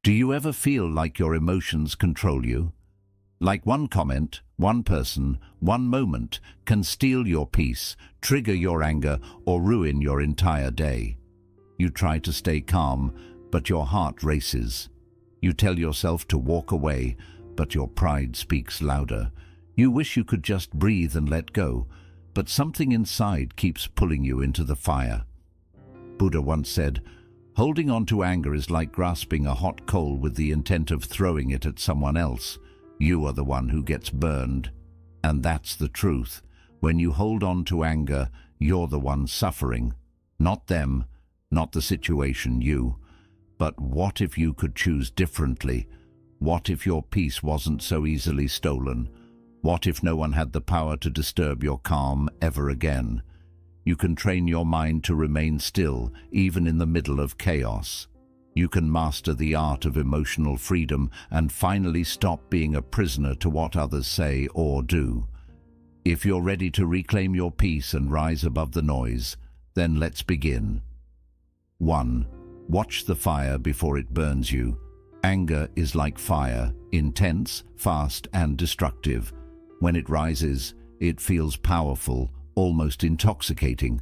Do you ever feel like your emotions control you? Like one comment, one person, one moment can steal your peace, trigger your anger, or ruin your entire day. You try to stay calm, but your heart races. You tell yourself to walk away, but your pride speaks louder. You wish you could just breathe and let go, but something inside keeps pulling you into the fire. Buddha once said, "Holding on to anger is like grasping a hot coal with the intent of throwing it at someone else. You are the one who gets burned." And that's the truth. When you hold on to anger, you're the one suffering. Not them, not the situation, you. But what if you could choose differently? What if your peace wasn't so easily stolen? What if no one had the power to disturb your calm ever again? You can train your mind to remain still, even in the middle of chaos. You can master the art of emotional freedom and finally stop being a prisoner to what others say or do. If you're ready to reclaim your peace and rise above the noise, then let's begin. 1. Watch the fire before it burns you. Anger is like fire, intense, fast, and destructive. When it rises, it feels powerful, almost intoxicating.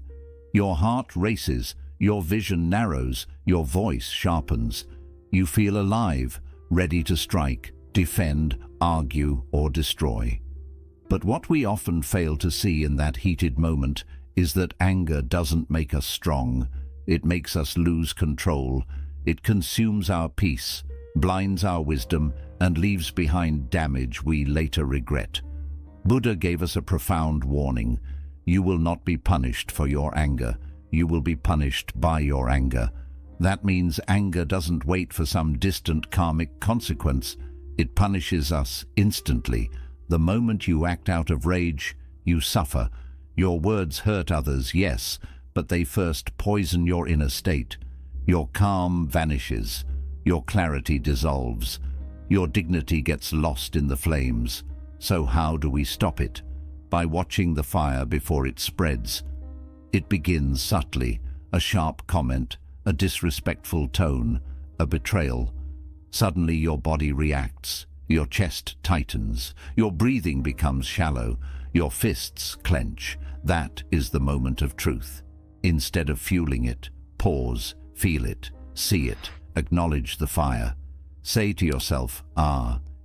Your heart races, your vision narrows, your voice sharpens. You feel alive, ready to strike, defend, argue, or destroy. But what we often fail to see in that heated moment is that anger doesn't make us strong. It makes us lose control. It consumes our peace, blinds our wisdom, and leaves behind damage we later regret. Buddha gave us a profound warning. You will not be punished for your anger. You will be punished by your anger. That means anger doesn't wait for some distant karmic consequence. It punishes us instantly. The moment you act out of rage, you suffer. Your words hurt others, yes, but they first poison your inner state. Your calm vanishes. Your clarity dissolves. Your dignity gets lost in the flames. So how do we stop it? By watching the fire before it spreads. It begins subtly, a sharp comment, a disrespectful tone, a betrayal. Suddenly your body reacts, your chest tightens, your breathing becomes shallow, your fists clench. That is the moment of truth. Instead of fueling it, pause, feel it, see it, acknowledge the fire. Say to yourself,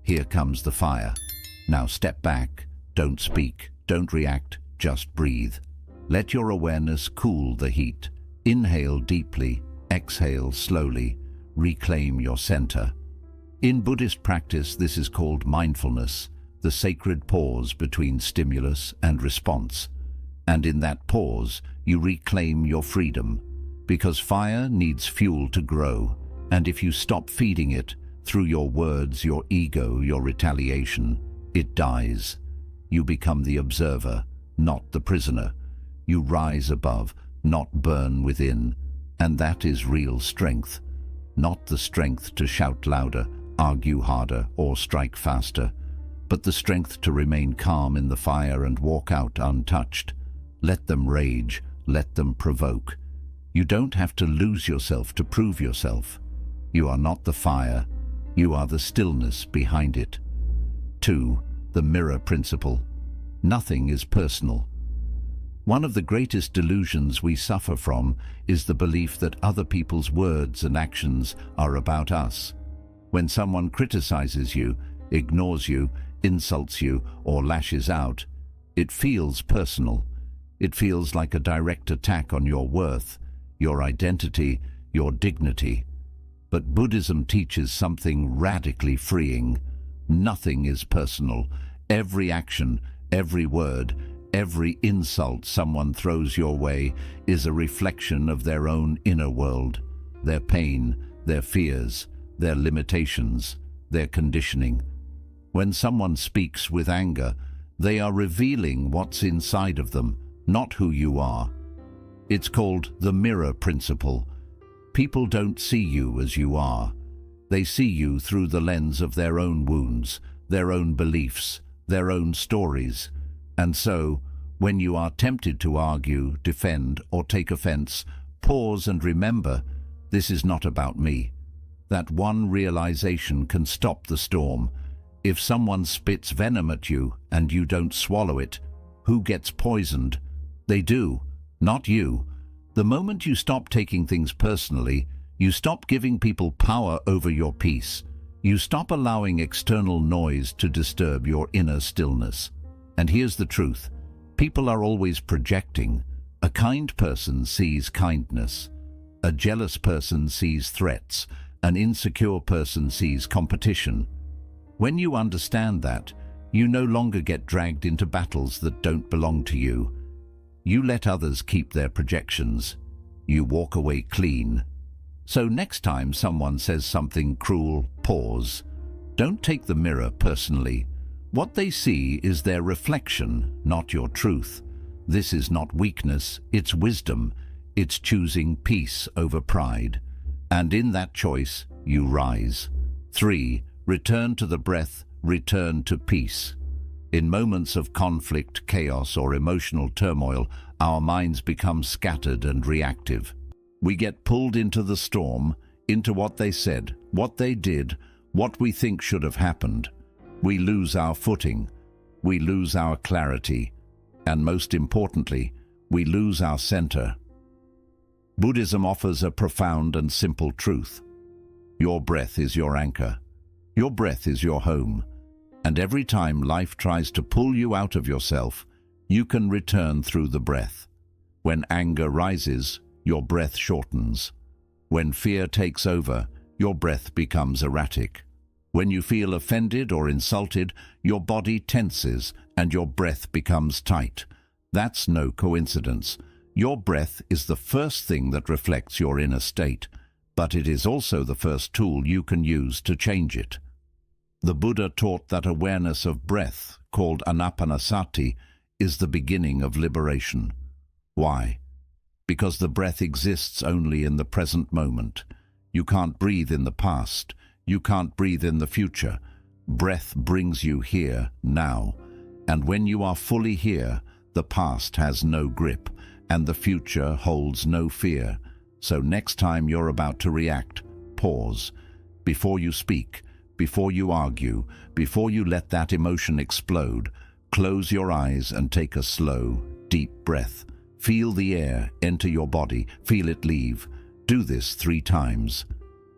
here comes the fire. Now step back, don't speak, don't react, just breathe. Let your awareness cool the heat. Inhale deeply, exhale slowly, reclaim your center. In Buddhist practice, this is called mindfulness, the sacred pause between stimulus and response. And in that pause, you reclaim your freedom, because fire needs fuel to grow, and if you stop feeding it through your words, your ego, your retaliation, it dies. You become the observer, not the prisoner. You rise above, not burn within. And that is real strength. Not the strength to shout louder, argue harder, or strike faster, but the strength to remain calm in the fire and walk out untouched. Let them rage, let them provoke. You don't have to lose yourself to prove yourself. You are not the fire, you are the stillness behind it. 2. The mirror principle. Nothing is personal. One of the greatest delusions we suffer from is the belief that other people's words and actions are about us. When someone criticizes you, ignores you, insults you, or lashes out, it feels personal. It feels like a direct attack on your worth, your identity, your dignity. But Buddhism teaches something radically freeing. Nothing is personal. Every action, every word, every insult someone throws your way is a reflection of their own inner world, their pain, their fears, their limitations, their conditioning. When someone speaks with anger, they are revealing what's inside of them, not who you are. It's called the mirror principle. People don't see you as you are. They see you through the lens of their own wounds, their own beliefs, their own stories. And so, when you are tempted to argue, defend, or take offense, pause and remember, this is not about me. That one realization can stop the storm. If someone spits venom at you and you don't swallow it, who gets poisoned? They do, not you. The moment you stop taking things personally, you stop giving people power over your peace. You stop allowing external noise to disturb your inner stillness. And here's the truth. People are always projecting. A kind person sees kindness. A jealous person sees threats. An insecure person sees competition. When you understand that, you no longer get dragged into battles that don't belong to you. You let others keep their projections. You walk away clean. So next time someone says something cruel, pause. Don't take the mirror personally. What they see is their reflection, not your truth. This is not weakness, it's wisdom. It's choosing peace over pride. And in that choice, you rise. 3. Return to the breath, return to peace. In moments of conflict, chaos, or emotional turmoil, our minds become scattered and reactive. We get pulled into the storm, into what they said, what they did, what we think should have happened. We lose our footing. We lose our clarity. And most importantly, we lose our center. Buddhism offers a profound and simple truth. Your breath is your anchor. Your breath is your home. And every time life tries to pull you out of yourself, you can return through the breath. When anger rises, your breath shortens. When fear takes over, your breath becomes erratic. When you feel offended or insulted, your body tenses and your breath becomes tight. That's no coincidence. Your breath is the first thing that reflects your inner state, but it is also the first tool you can use to change it. The Buddha taught that awareness of breath, called anapanasati, is the beginning of liberation. Why? Because the breath exists only in the present moment. You can't breathe in the past. You can't breathe in the future. Breath brings you here, now. And when you are fully here, the past has no grip, and the future holds no fear. So next time you're about to react, pause. Before you speak, before you argue, before you let that emotion explode, close your eyes and take a slow, deep breath. Feel the air enter your body, feel it leave. Do this 3 times.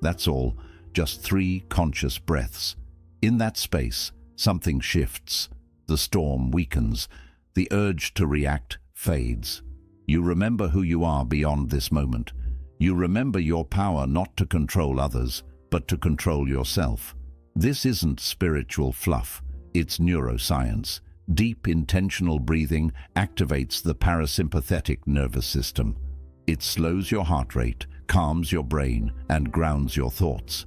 That's all, just 3 conscious breaths. In that space, something shifts. The storm weakens. The urge to react fades. You remember who you are beyond this moment. You remember your power not to control others, but to control yourself. This isn't spiritual fluff, it's neuroscience. Deep, intentional breathing activates the parasympathetic nervous system. It slows your heart rate, calms your brain, and grounds your thoughts.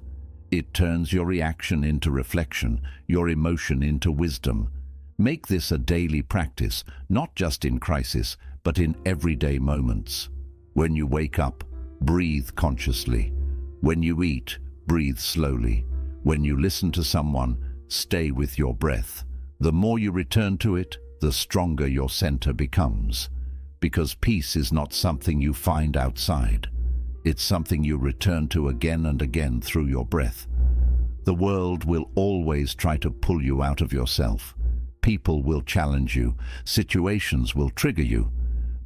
It turns your reaction into reflection, your emotion into wisdom. Make this a daily practice, not just in crisis, but in everyday moments. When you wake up, breathe consciously. When you eat, breathe slowly. When you listen to someone, stay with your breath. The more you return to it, the stronger your center becomes. Because peace is not something you find outside. It's something you return to again and again through your breath. The world will always try to pull you out of yourself. People will challenge you. Situations will trigger you.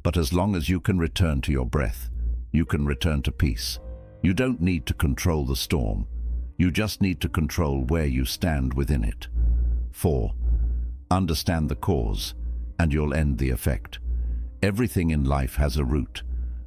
But as long as you can return to your breath, you can return to peace. You don't need to control the storm. You just need to control where you stand within it. 4. Understand the cause, and you'll end the effect. Everything in life has a root.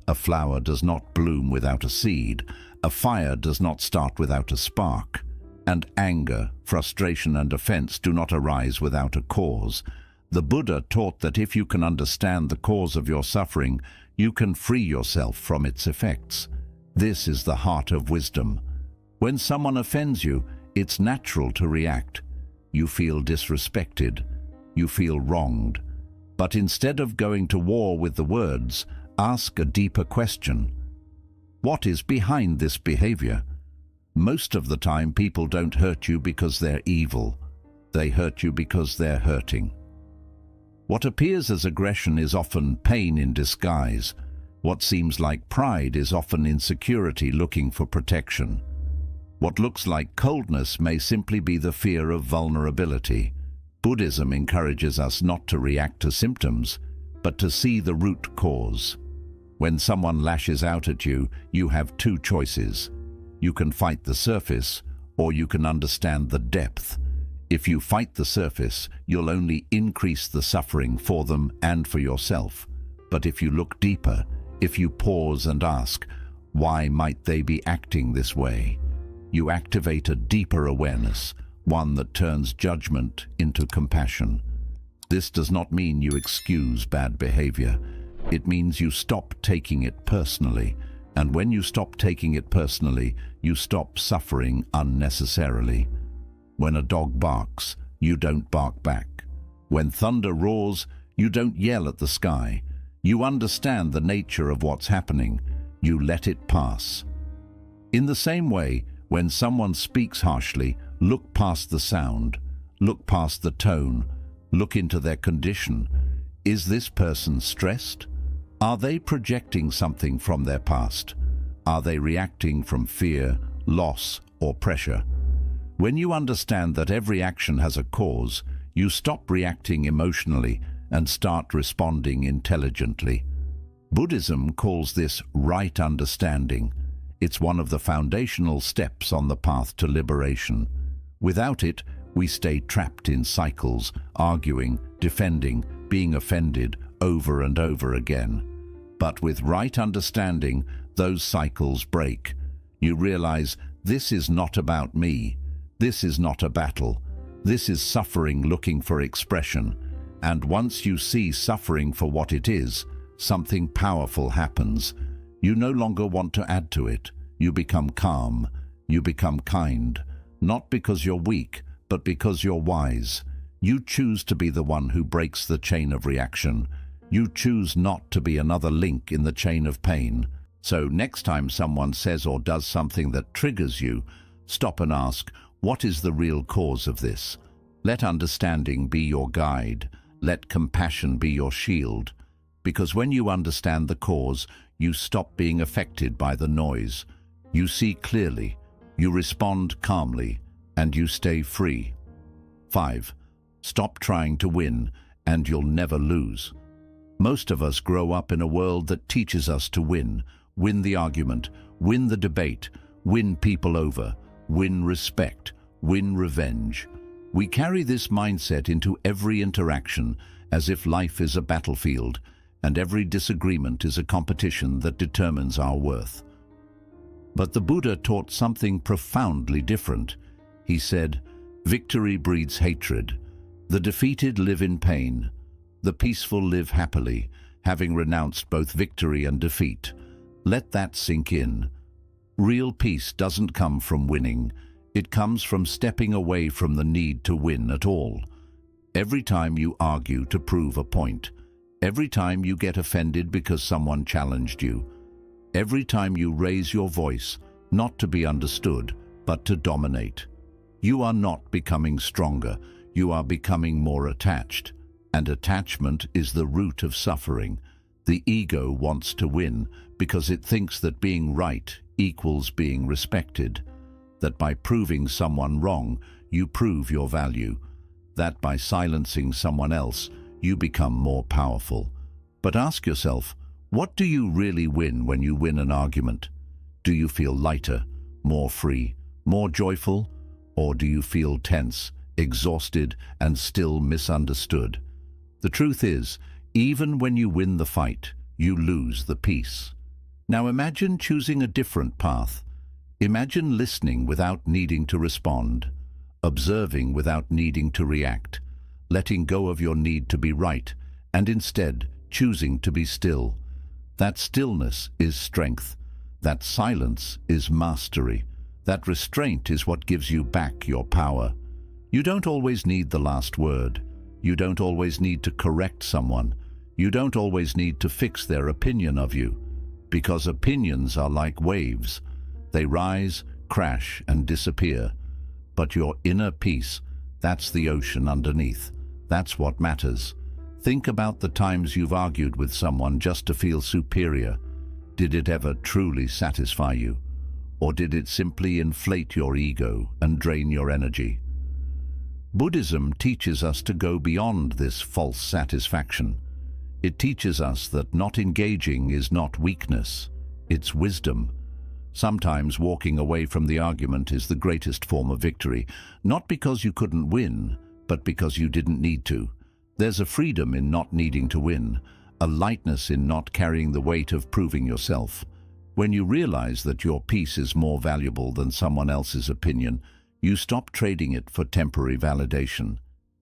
A flower does not bloom without a seed. A fire does not start without a spark. And anger, frustration, and offense do not arise without a cause. The Buddha taught that if you can understand the cause of your suffering, you can free yourself from its effects. This is the heart of wisdom. When someone offends you, it's natural to react. You feel disrespected. You feel wronged. But instead of going to war with the words, ask a deeper question. What is behind this behavior? Most of the time, people don't hurt you because they're evil. They hurt you because they're hurting. What appears as aggression is often pain in disguise. What seems like pride is often insecurity looking for protection. What looks like coldness may simply be the fear of vulnerability. Buddhism encourages us not to react to symptoms, but to see the root cause. When someone lashes out at you, you have two choices. You can fight the surface, or you can understand the depth. If you fight the surface, you'll only increase the suffering for them and for yourself. But if you look deeper, if you pause and ask, why might they be acting this way? You activate a deeper awareness, one that turns judgment into compassion. This does not mean you excuse bad behavior. It means you stop taking it personally. And when you stop taking it personally, you stop suffering unnecessarily. When a dog barks, you don't bark back. When thunder roars, you don't yell at the sky. You understand the nature of what's happening. You let it pass. In the same way, when someone speaks harshly, look past the sound, look past the tone, look into their condition. Is this person stressed? Are they projecting something from their past? Are they reacting from fear, loss, or pressure? When you understand that every action has a cause, you stop reacting emotionally and start responding intelligently. Buddhism calls this right understanding. It's one of the foundational steps on the path to liberation. Without it, we stay trapped in cycles, arguing, defending, being offended over and over again. But with right understanding, those cycles break. You realize, this is not about me. This is not a battle. This is suffering looking for expression. And once you see suffering for what it is, something powerful happens. You no longer want to add to it. You become calm. You become kind. Not because you're weak, but because you're wise. You choose to be the one who breaks the chain of reaction. You choose not to be another link in the chain of pain. So next time someone says or does something that triggers you, stop and ask, what is the real cause of this? Let understanding be your guide. Let compassion be your shield. Because when you understand the cause, you stop being affected by the noise. You see clearly, you respond calmly, and you stay free. 5. Stop trying to win, and you'll never lose. Most of us grow up in a world that teaches us to win the argument, win the debate, win people over, win respect, win revenge. We carry this mindset into every interaction as if life is a battlefield and every disagreement is a competition that determines our worth. But the Buddha taught something profoundly different. He said, victory breeds hatred. The defeated live in pain. The peaceful live happily, having renounced both victory and defeat. Let that sink in. Real peace doesn't come from winning. It comes from stepping away from the need to win at all. Every time you argue to prove a point, every time you get offended because someone challenged you, every time you raise your voice, not to be understood, but to dominate, you are not becoming stronger, you are becoming more attached. And attachment is the root of suffering. The ego wants to win because it thinks that being right equals being respected. That by proving someone wrong, you prove your value. That by silencing someone else, you become more powerful. But ask yourself, what do you really win when you win an argument? Do you feel lighter, more free, more joyful? Or do you feel tense, exhausted, and still misunderstood? The truth is, even when you win the fight, you lose the peace. Now imagine choosing a different path. Imagine listening without needing to respond, observing without needing to react, letting go of your need to be right, and instead choosing to be still. That stillness is strength. That silence is mastery. That restraint is what gives you back your power. You don't always need the last word. You don't always need to correct someone. You don't always need to fix their opinion of you. Because opinions are like waves. They rise, crash, and disappear. But your inner peace, that's the ocean underneath. That's what matters. Think about the times you've argued with someone just to feel superior. Did it ever truly satisfy you? or did it simply inflate your ego and drain your energy? Buddhism teaches us to go beyond this false satisfaction. It teaches us that not engaging is not weakness, it's wisdom. Sometimes walking away from the argument is the greatest form of victory, not because you couldn't win, but because you didn't need to. There's a freedom in not needing to win, a lightness in not carrying the weight of proving yourself. When you realize that your peace is more valuable than someone else's opinion, you stop trading it for temporary validation.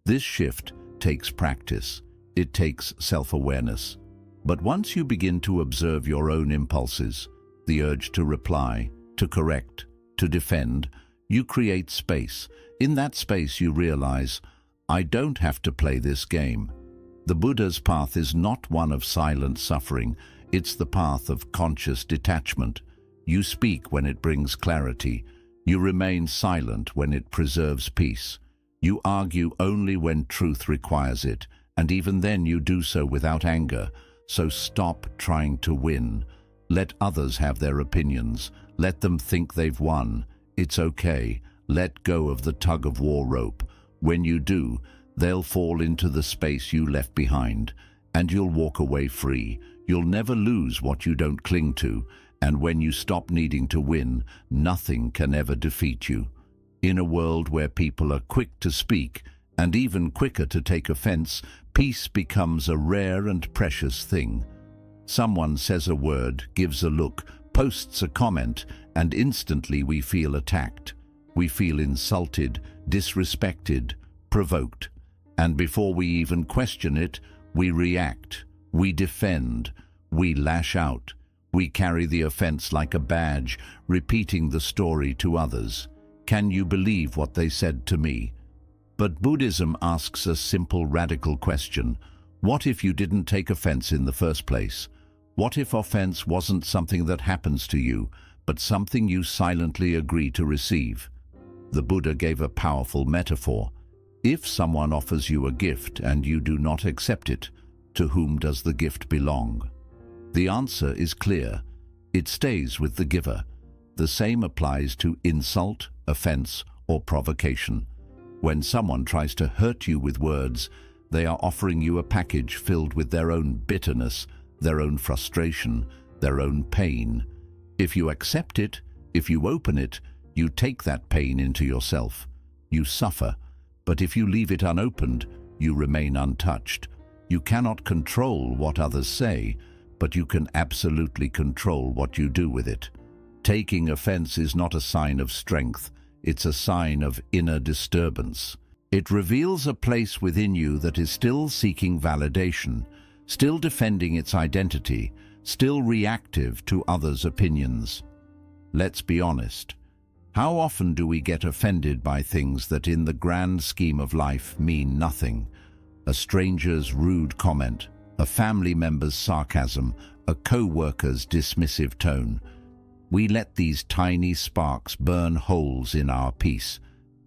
This shift takes practice. It takes self-awareness. But once you begin to observe your own impulses, the urge to reply, to correct, to defend, you create space. In that space you realize, I don't have to play this game. The Buddha's path is not one of silent suffering, it's the path of conscious detachment. You speak when it brings clarity. You remain silent when it preserves peace. You argue only when truth requires it, and even then you do so without anger. So stop trying to win. Let others have their opinions. Let them think they've won. It's okay. Let go of the tug-of-war rope. When you do, they'll fall into the space you left behind, and you'll walk away free. You'll never lose what you don't cling to, and when you stop needing to win, nothing can ever defeat you. In a world where people are quick to speak, and even quicker to take offense, peace becomes a rare and precious thing. Someone says a word, gives a look, posts a comment, and instantly we feel attacked. We feel insulted, disrespected, provoked. And before we even question it, we react, we defend, we lash out. We carry the offense like a badge, repeating the story to others. Can you believe what they said to me? But Buddhism asks a simple, radical question. What if you didn't take offense in the first place? What if offense wasn't something that happens to you, but something you silently agree to receive? The Buddha gave a powerful metaphor. If someone offers you a gift and you do not accept it, to whom does the gift belong? The answer is clear. It stays with the giver. The same applies to insult, offense, or provocation. When someone tries to hurt you with words, they are offering you a package filled with their own bitterness, their own frustration, their own pain. If you accept it, if you open it, you take that pain into yourself. You suffer. But if you leave it unopened, you remain untouched. You cannot control what others say, but you can absolutely control what you do with it. Taking offense is not a sign of strength, it's a sign of inner disturbance. It reveals a place within you that is still seeking validation, still defending its identity, still reactive to others' opinions. Let's be honest. How often do we get offended by things that in the grand scheme of life mean nothing? A stranger's rude comment, a family member's sarcasm, a co-worker's dismissive tone. We let these tiny sparks burn holes in our peace.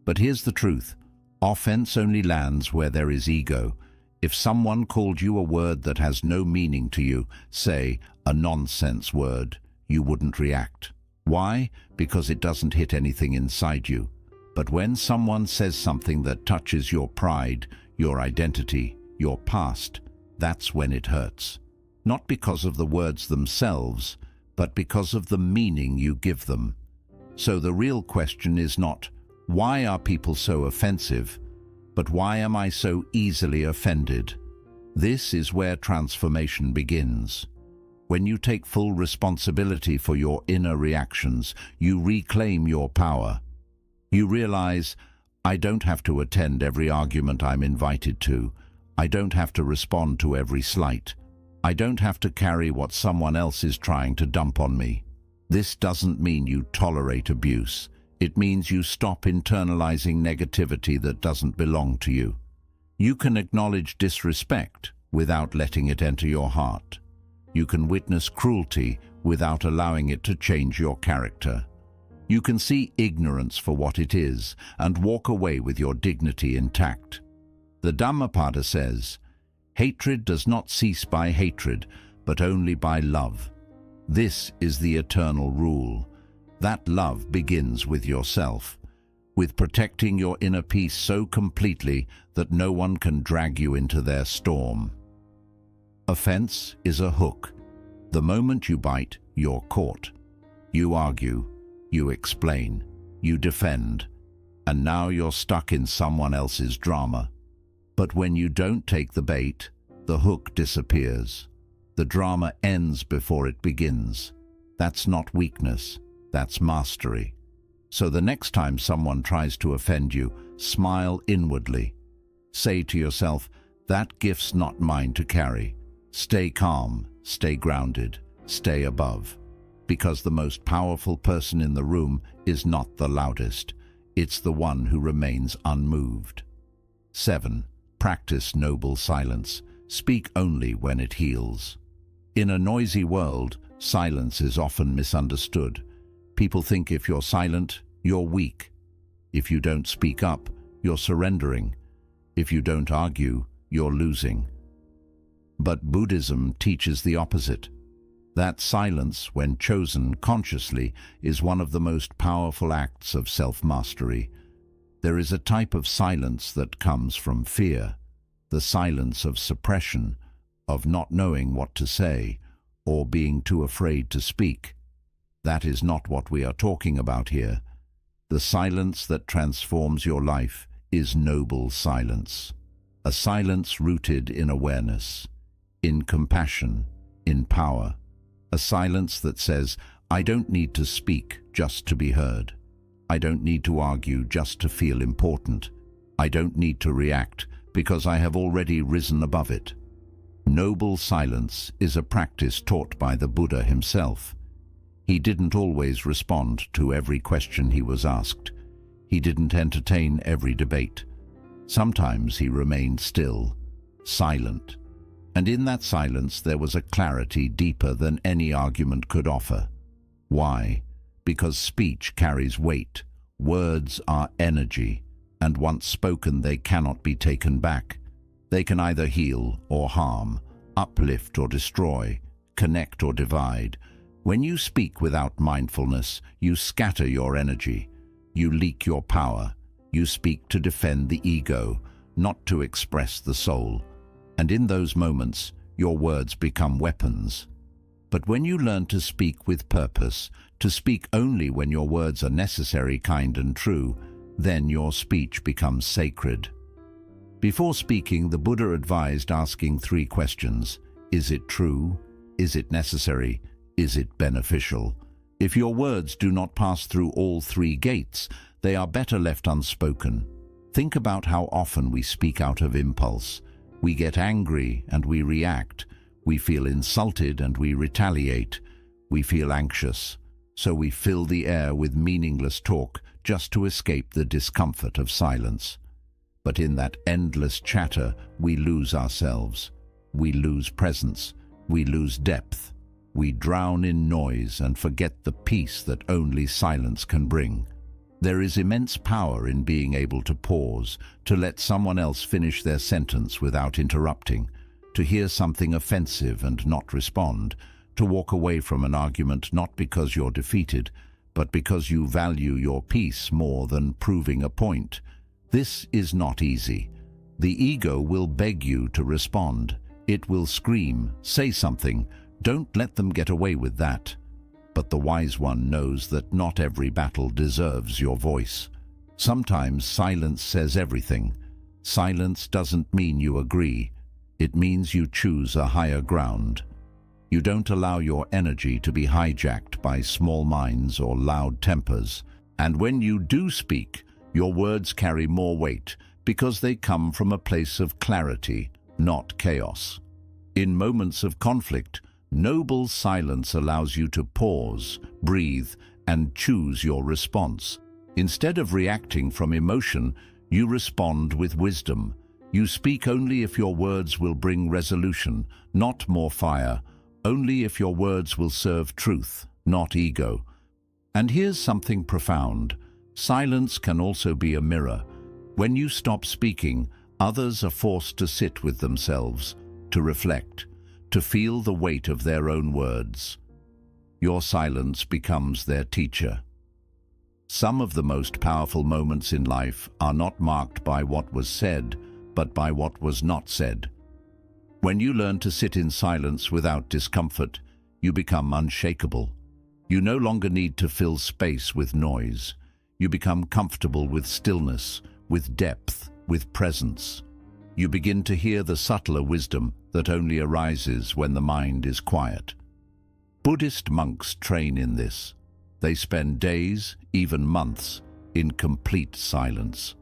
But here's the truth. Offense only lands where there is ego. If someone called you a word that has no meaning to you, say, a nonsense word, you wouldn't react. Why? Because it doesn't hit anything inside you. But when someone says something that touches your pride, your identity, your past, that's when it hurts. Not because of the words themselves, but because of the meaning you give them. So the real question is not, why are people so offensive, but why am I so easily offended? This is where transformation begins. When you take full responsibility for your inner reactions, you reclaim your power. You realize, I don't have to attend every argument I'm invited to. I don't have to respond to every slight. I don't have to carry what someone else is trying to dump on me. This doesn't mean you tolerate abuse. It means you stop internalizing negativity that doesn't belong to you. You can acknowledge disrespect without letting it enter your heart. You can witness cruelty without allowing it to change your character. You can see ignorance for what it is and walk away with your dignity intact. The Dhammapada says, hatred does not cease by hatred, but only by love. This is the eternal rule. That love begins with yourself, with protecting your inner peace so completely that no one can drag you into their storm. Offense is a hook. The moment you bite, you're caught. You argue, you explain, you defend, and now you're stuck in someone else's drama. But when you don't take the bait, the hook disappears. The drama ends before it begins. That's not weakness, that's mastery. So the next time someone tries to offend you, smile inwardly. Say to yourself, that gift's not mine to carry. Stay calm, stay grounded, stay above. Because the most powerful person in the room is not the loudest. It's the one who remains unmoved. 7. Practice noble silence. Speak only when it heals. In a noisy world, silence is often misunderstood. People think if you're silent, you're weak. If you don't speak up, you're surrendering. If you don't argue, you're losing. But Buddhism teaches the opposite. That silence, when chosen consciously, is one of the most powerful acts of self-mastery. There is a type of silence that comes from fear, the silence of suppression, of not knowing what to say, or being too afraid to speak. That is not what we are talking about here. The silence that transforms your life is noble silence. A silence rooted in awareness, in compassion, in power. A silence that says, I don't need to speak just to be heard. I don't need to argue just to feel important. I don't need to react because I have already risen above it. Noble silence is a practice taught by the Buddha himself. He didn't always respond to every question he was asked. He didn't entertain every debate. Sometimes he remained still, silent. And in that silence there was a clarity deeper than any argument could offer. Why? Because speech carries weight. Words are energy, and once spoken they cannot be taken back. They can either heal or harm, uplift or destroy, connect or divide. When you speak without mindfulness, you scatter your energy. You leak your power. You speak to defend the ego, not to express the soul. And in those moments, your words become weapons. But when you learn to speak with purpose, to speak only when your words are necessary, kind and true, then your speech becomes sacred. Before speaking, the Buddha advised asking 3 questions. Is it true? Is it necessary? Is it beneficial? If your words do not pass through all 3 gates, they are better left unspoken. Think about how often we speak out of impulse. We get angry and we react. We feel insulted and we retaliate. We feel anxious, so we fill the air with meaningless talk just to escape the discomfort of silence. But in that endless chatter, we lose ourselves. We lose presence. We lose depth. We drown in noise and forget the peace that only silence can bring. There is immense power in being able to pause, to let someone else finish their sentence without interrupting, to hear something offensive and not respond, to walk away from an argument not because you're defeated, but because you value your peace more than proving a point. This is not easy. The ego will beg you to respond. It will scream, say something. Don't let them get away with that. But the wise one knows that not every battle deserves your voice. Sometimes silence says everything. Silence doesn't mean you agree. It means you choose a higher ground. You don't allow your energy to be hijacked by small minds or loud tempers. And when you do speak, your words carry more weight because they come from a place of clarity, not chaos. In moments of conflict, noble silence allows you to pause, breathe, and choose your response. Instead of reacting from emotion, you respond with wisdom. You speak only if your words will bring resolution, not more fire. Only if your words will serve truth, not ego. And here's something profound. Silence can also be a mirror. When you stop speaking, others are forced to sit with themselves, to reflect, to feel the weight of their own words. Your silence becomes their teacher. Some of the most powerful moments in life are not marked by what was said, but by what was not said. When you learn to sit in silence without discomfort, you become unshakable. You no longer need to fill space with noise. You become comfortable with stillness, with depth, with presence. You begin to hear the subtler wisdom that only arises when the mind is quiet. Buddhist monks train in this. They spend days, even months, in complete silence.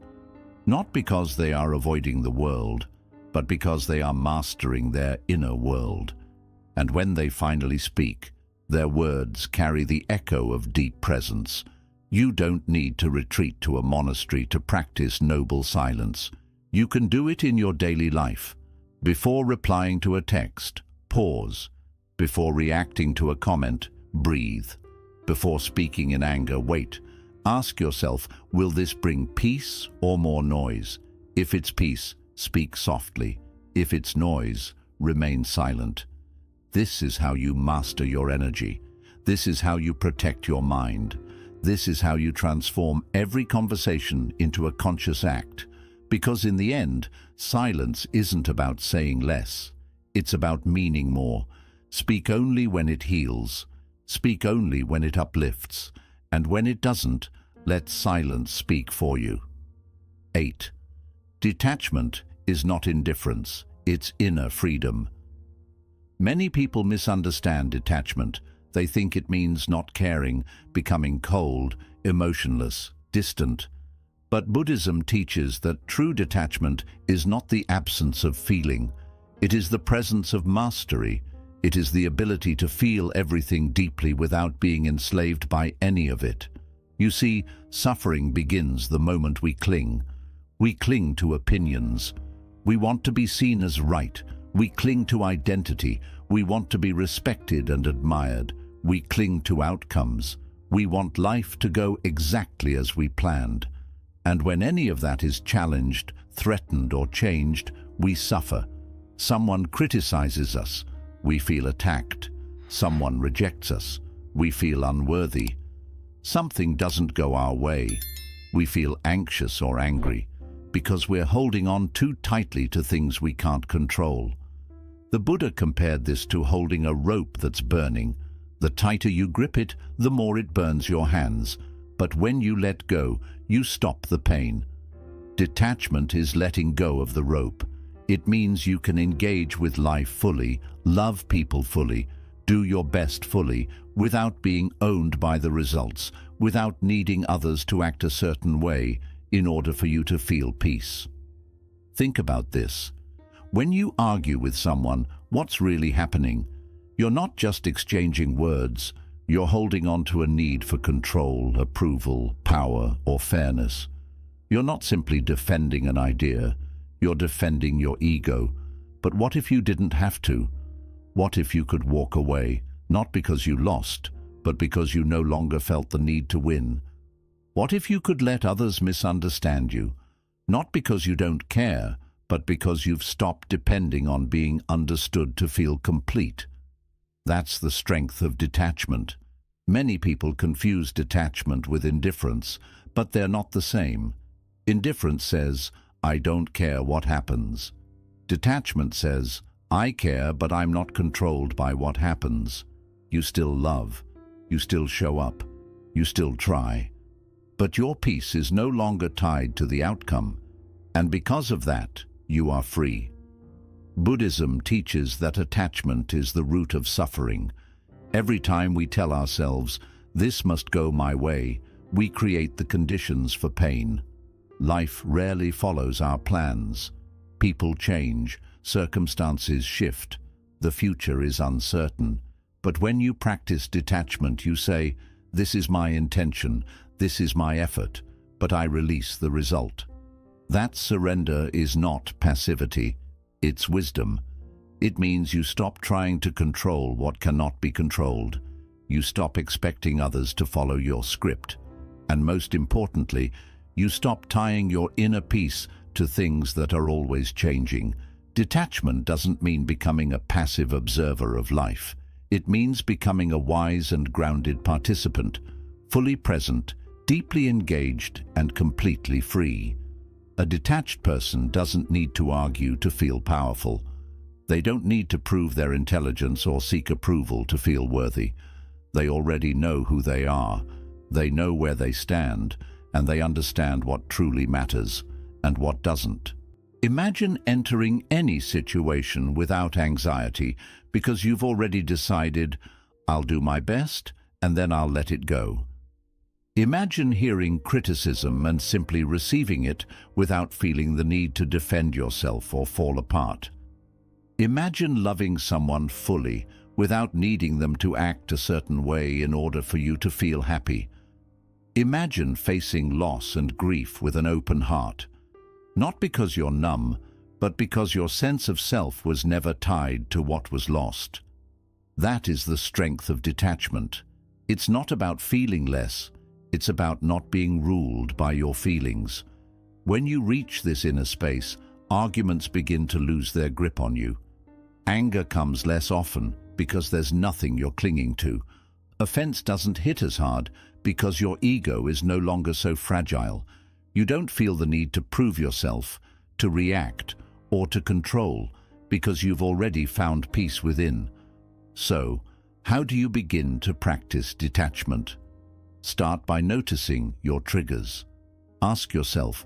Not because they are avoiding the world, but because they are mastering their inner world. And when they finally speak, their words carry the echo of deep presence. You don't need to retreat to a monastery to practice noble silence. You can do it in your daily life. Before replying to a text, pause. Before reacting to a comment, breathe. Before speaking in anger, wait. Ask yourself, will this bring peace or more noise? If it's peace, speak softly. If it's noise, remain silent. This is how you master your energy. This is how you protect your mind. This is how you transform every conversation into a conscious act. Because in the end, silence isn't about saying less. It's about meaning more. Speak only when it heals. Speak only when it uplifts. And when it doesn't, let silence speak for you. 8. Detachment is not indifference, it's inner freedom. Many people misunderstand detachment. They think it means not caring, becoming cold, emotionless, distant. But Buddhism teaches that true detachment is not the absence of feeling. It is the presence of mastery. It is the ability to feel everything deeply without being enslaved by any of it. You see, suffering begins the moment we cling. We cling to opinions. We want to be seen as right. We cling to identity. We want to be respected and admired. We cling to outcomes. We want life to go exactly as we planned. And when any of that is challenged, threatened, or changed, we suffer. Someone criticizes us. We feel attacked. Someone rejects us. We feel unworthy. Something doesn't go our way. We feel anxious or angry because we're holding on too tightly to things we can't control. The Buddha compared this to holding a rope that's burning. The tighter you grip it, the more it burns your hands. But when you let go, you stop the pain. Detachment is letting go of the rope. It means you can engage with life fully, love people fully, do your best fully, without being owned by the results, without needing others to act a certain way in order for you to feel peace. Think about this. When you argue with someone, what's really happening? You're not just exchanging words. You're holding on to a need for control, approval, power, or fairness. You're not simply defending an idea. You're defending your ego. But what if you didn't have to? What if you could walk away, not because you lost, but because you no longer felt the need to win? What if you could let others misunderstand you, not because you don't care, but because you've stopped depending on being understood to feel complete? That's the strength of detachment. Many people confuse detachment with indifference, but they're not the same. Indifference says, I don't care what happens. Detachment says, I care, but I'm not controlled by what happens. You still love. You still show up. You still try. But your peace is no longer tied to the outcome, and because of that, you are free. Buddhism teaches that attachment is the root of suffering. Every time we tell ourselves, this must go my way, we create the conditions for pain. Life rarely follows our plans. People change, circumstances shift, the future is uncertain. But when you practice detachment, you say, this is my intention, this is my effort, but I release the result. That surrender is not passivity, it's wisdom. It means you stop trying to control what cannot be controlled. You stop expecting others to follow your script. And most importantly, you stop tying your inner peace to things that are always changing. Detachment doesn't mean becoming a passive observer of life. It means becoming a wise and grounded participant, fully present, deeply engaged and completely free. A detached person doesn't need to argue to feel powerful. They don't need to prove their intelligence or seek approval to feel worthy. They already know who they are, they know where they stand, and they understand what truly matters and what doesn't. Imagine entering any situation without anxiety because you've already decided, I'll do my best and then I'll let it go. Imagine hearing criticism and simply receiving it without feeling the need to defend yourself or fall apart. Imagine loving someone fully without needing them to act a certain way in order for you to feel happy. Imagine facing loss and grief with an open heart, not because you're numb, but because your sense of self was never tied to what was lost. That is the strength of detachment. It's not about feeling less, it's about not being ruled by your feelings. When you reach this inner space, arguments begin to lose their grip on you. Anger comes less often because there's nothing you're clinging to. Offense doesn't hit as hard because your ego is no longer so fragile. You don't feel the need to prove yourself, to react, or to control because you've already found peace within. So, how do you begin to practice detachment? Start by noticing your triggers. Ask yourself,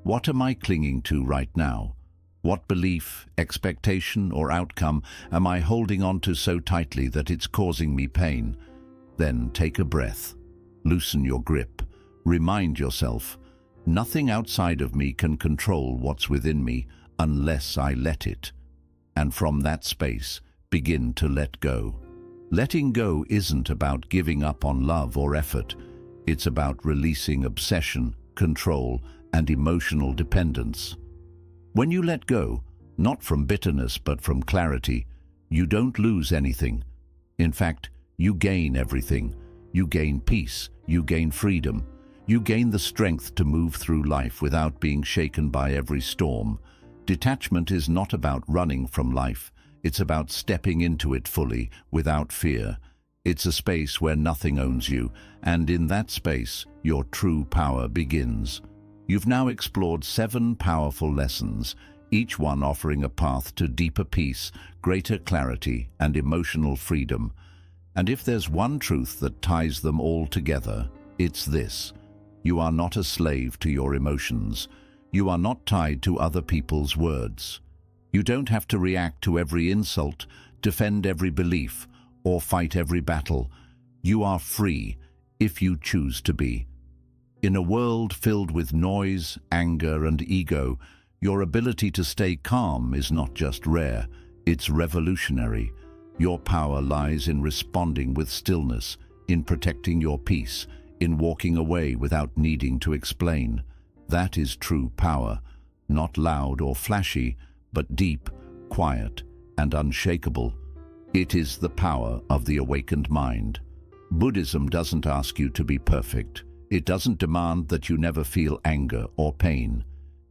what am I clinging to right now? What belief, expectation, or outcome am I holding on to so tightly that it's causing me pain? Then take a breath. Loosen your grip. Remind yourself, nothing outside of me can control what's within me unless I let it. And from that space, begin to let go. Letting go isn't about giving up on love or effort. It's about releasing obsession, control, and emotional dependence. When you let go, not from bitterness but from clarity, you don't lose anything. In fact, you gain everything. You gain peace, you gain freedom, you gain the strength to move through life without being shaken by every storm. Detachment is not about running from life. It's about stepping into it fully, without fear. It's a space where nothing owns you, and in that space, your true power begins. You've now explored 7 powerful lessons, each one offering a path to deeper peace, greater clarity, and emotional freedom. And if there's one truth that ties them all together, it's this: you are not a slave to your emotions. You are not tied to other people's words. You don't have to react to every insult, defend every belief, or fight every battle. You are free, if you choose to be. In a world filled with noise, anger, and ego, your ability to stay calm is not just rare, it's revolutionary. Your power lies in responding with stillness, in protecting your peace, in walking away without needing to explain. That is true power, not loud or flashy, but deep, quiet, and unshakable. It is the power of the awakened mind. Buddhism doesn't ask you to be perfect. It doesn't demand that you never feel anger or pain.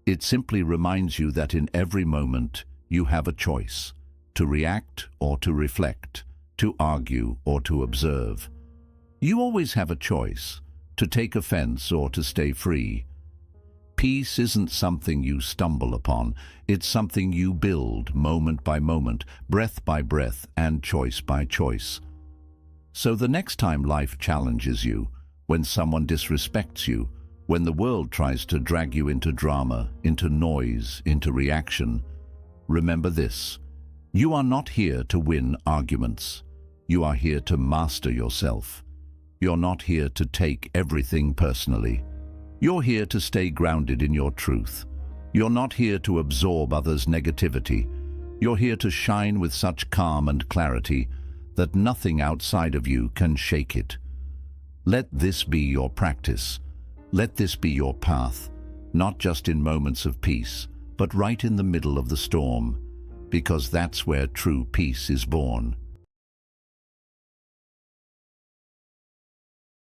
It simply reminds you that in every moment you have a choice: to react or to reflect, to argue or to observe. You always have a choice: to take offense or to stay free. Peace isn't something you stumble upon. It's something you build moment by moment, breath by breath, and choice by choice. So the next time life challenges you, when someone disrespects you, when the world tries to drag you into drama, into noise, into reaction, remember this: you are not here to win arguments. You are here to master yourself. You're not here to take everything personally. You're here to stay grounded in your truth. You're not here to absorb others' negativity. You're here to shine with such calm and clarity that nothing outside of you can shake it. Let this be your practice. Let this be your path, not just in moments of peace, but right in the middle of the storm, because that's where true peace is born.